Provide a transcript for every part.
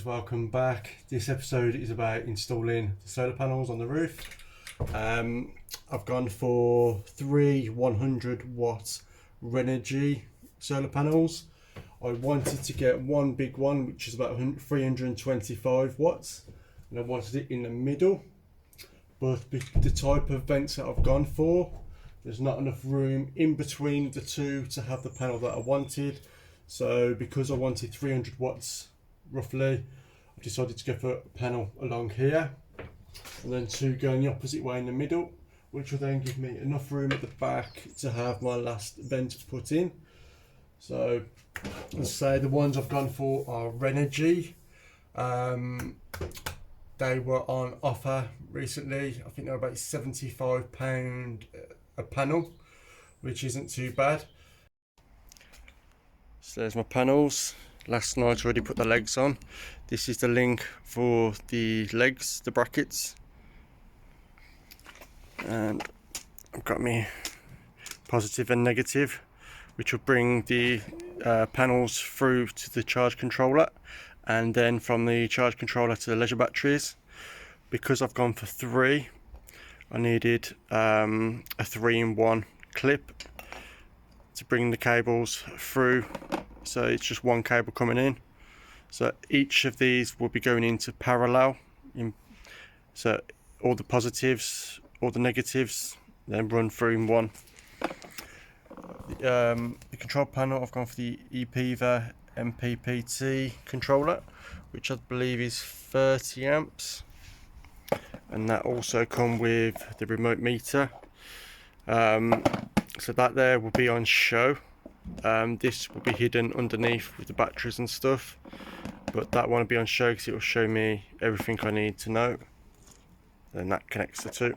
welcome back. This episode is about installing the solar panels on the roof. I've gone for three 100 watt renogy solar panels. I wanted to get one big one which is about 325 watts, and I wanted it in the middle, but the type of vents that I've gone for, there's not enough room in between the two to have the panel that I wanted. So because I wanted 300 watts roughly, I've decided to go for a panel along here and then two going the opposite way in the middle, which will then give me enough room at the back to have my last vent put in. So let's say the ones I've gone for are renogy. They were on offer recently. I think they're about £75 a panel, which isn't too bad. So there's my panels. Last night I already put the legs on. This is the link for the legs, the brackets. And I've got my positive and negative, which will bring the panels through to the charge controller, and then from the charge controller to the leisure batteries. Because I've gone for three, I needed a 3-in-1 clip to bring the cables through, so it's just one cable coming in. So each of these will be going into parallel, so all the positives, all the negatives, then run through in one. The control panel, I've gone for the mppt controller, which I believe is 30 amps, and that also come with the remote meter. So that there will be on show. This will be hidden underneath with the batteries and stuff, but that one will be on show because it will show me everything I need to know. Then that connects the two.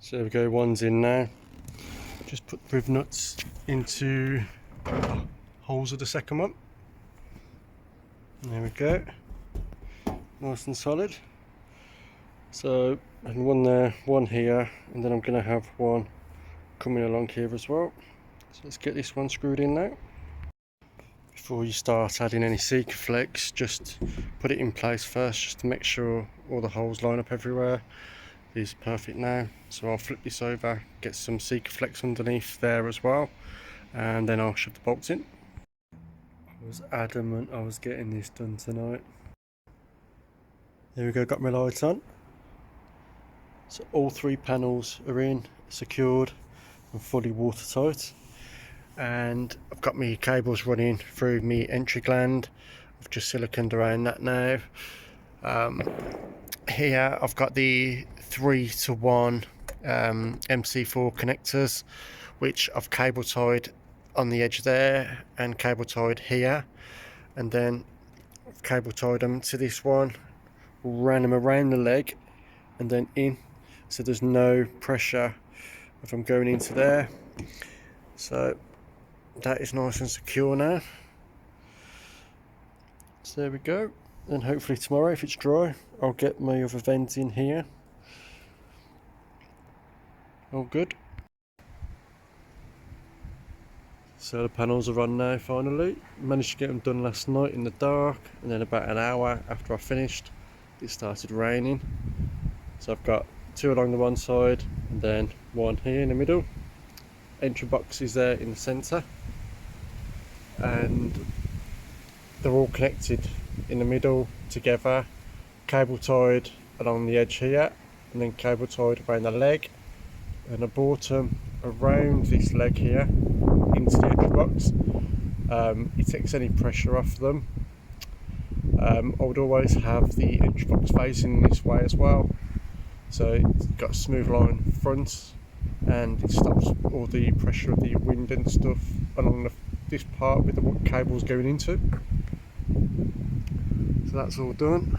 So there we go, one's in now. Just put the riv nuts into the holes of the second one. There we go, nice and solid. So and one there, one here, and then I'm going to have one coming along here as well. So let's get this one screwed in now. Before you start adding any Sikaflex, just put it in place first, just to make sure all the holes line up everywhere. Is perfect now, so I'll flip this over, get some Sikaflex underneath there as well, and then I'll shove the bolts in. I was adamant I was getting this done tonight. There we go, got my lights on. So all three panels are in, secured and fully watertight, and I've got my cables running through my entry gland. I've just siliconed around that now. Here I've got the 3-to-1 MC4 connectors, which I've cable tied on the edge there and cable tied here, and then I've cable tied them to this one, ran them around the leg and then in, so there's no pressure if I'm going into there. So that is nice and secure now. So there we go. And hopefully tomorrow, if it's dry, I'll get my other vent in here. All good. Solar panels are on now finally. Managed to get them done last night in the dark, and then about an hour after I finished, it started raining. So I've got two along the one side and then one here in the middle. Entry box is there in the centre, and they're all connected in the middle together, cable tied along the edge here, and then cable tied around the leg, and I brought them around this leg here into the entry box. It takes any pressure off them. I would always have the entry box facing this way as well, so it's got a smooth line front, and it stops all the pressure of the wind and stuff along this part with the cables going into. So that's all done.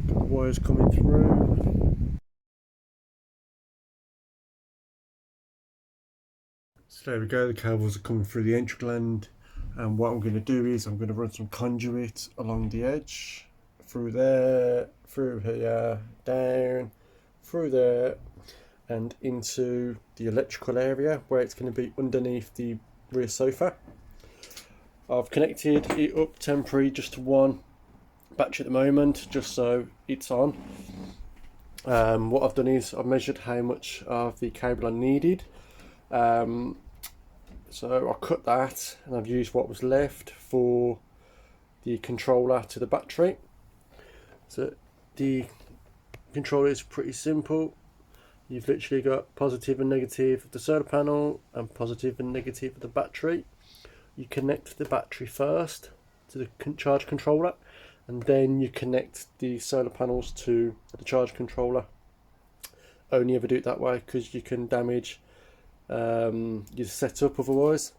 Got the wires coming through. So there we go, the cables are coming through the entry gland. And what I'm going to do is I'm going to run some conduit along the edge, through there, through here, down, through there, and into the electrical area where it's going to be underneath the rear sofa. I've connected it up temporary just to one battery at the moment, just so it's on. What I've done is I've measured how much of the cable I needed. So I cut that and I've used what was left for the controller to the battery. So the controller is pretty simple. You've literally got positive and negative of the solar panel and positive and negative of the battery. You connect the battery first to the charge controller, and then you connect the solar panels to the charge controller. Only ever do it that way because you can damage your setup otherwise.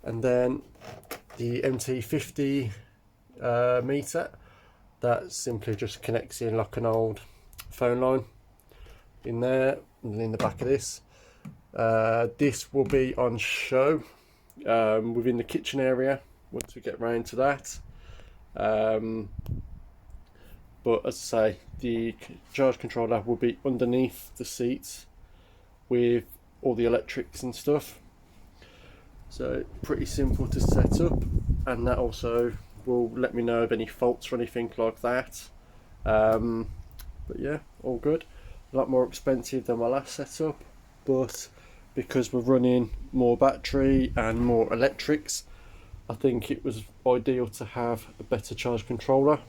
And then the mppt meter, that simply just connects in like an old phone line in there, and in the back of this. This will be on show within the kitchen area once we get round to that. But as I say, the charge controller will be underneath the seats with all the electrics and stuff. So pretty simple to set up, and that also will let me know of any faults or anything like that. But yeah, all good. A lot more expensive than my last setup, but because we're running more battery and more electrics, I think it was ideal to have a better charge controller.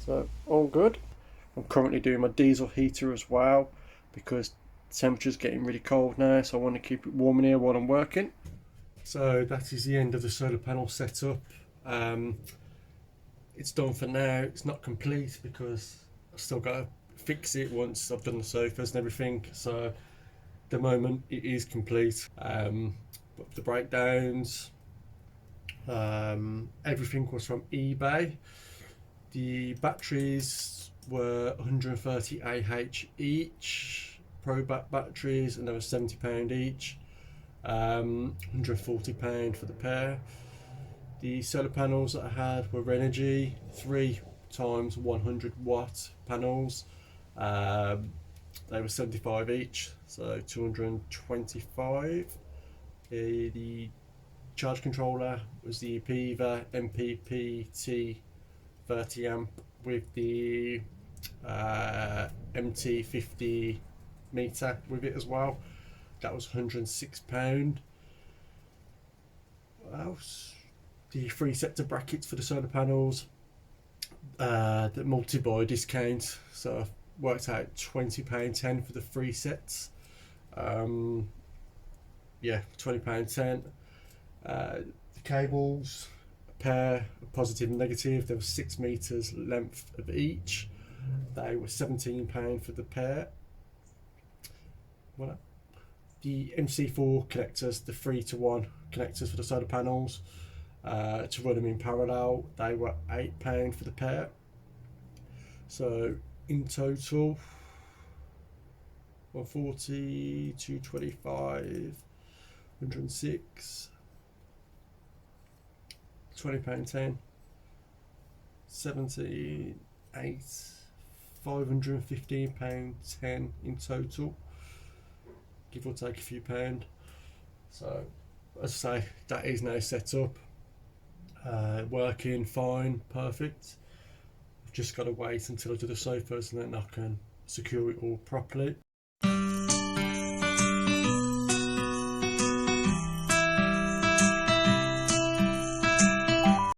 So all good. I'm currently doing my diesel heater as well because the temperature's getting really cold now, so I want to keep it warm in here while I'm working. So that is the end of the solar panel setup. It's done for now. It's not complete because I've still got to fix it once I've done the sofas and everything. So at the moment it is complete. But the breakdowns, everything was from eBay. The batteries were 130 AH each, Pro batteries, and they were £70 each. £140 for the pair. The solar panels that I had were Renogy 3 times 100 watt panels. They were 75 each, so 225. The charge controller was the mppt 30 amp with the MT50 meter with it as well. That was £106. What else? The 3 sets of brackets for the solar panels, the multi-buy discount, so I've worked out £20.10 for the 3 sets. Yeah, £20.10. The cables, a pair of positive and negative, there was 6 meters length of each. They were £17 for the pair. Voilà. The MC4 connectors, the 3-to-1 connectors for the solar panels, to run them in parallel, they were £8 for the pair. So in total, 140, 225, 106, £20.10, 78, £515.10 in total, give or take a few pound. So as I say, that is now set up, working fine, perfect. I've just got to wait until I do the sofas and then I can secure it all properly.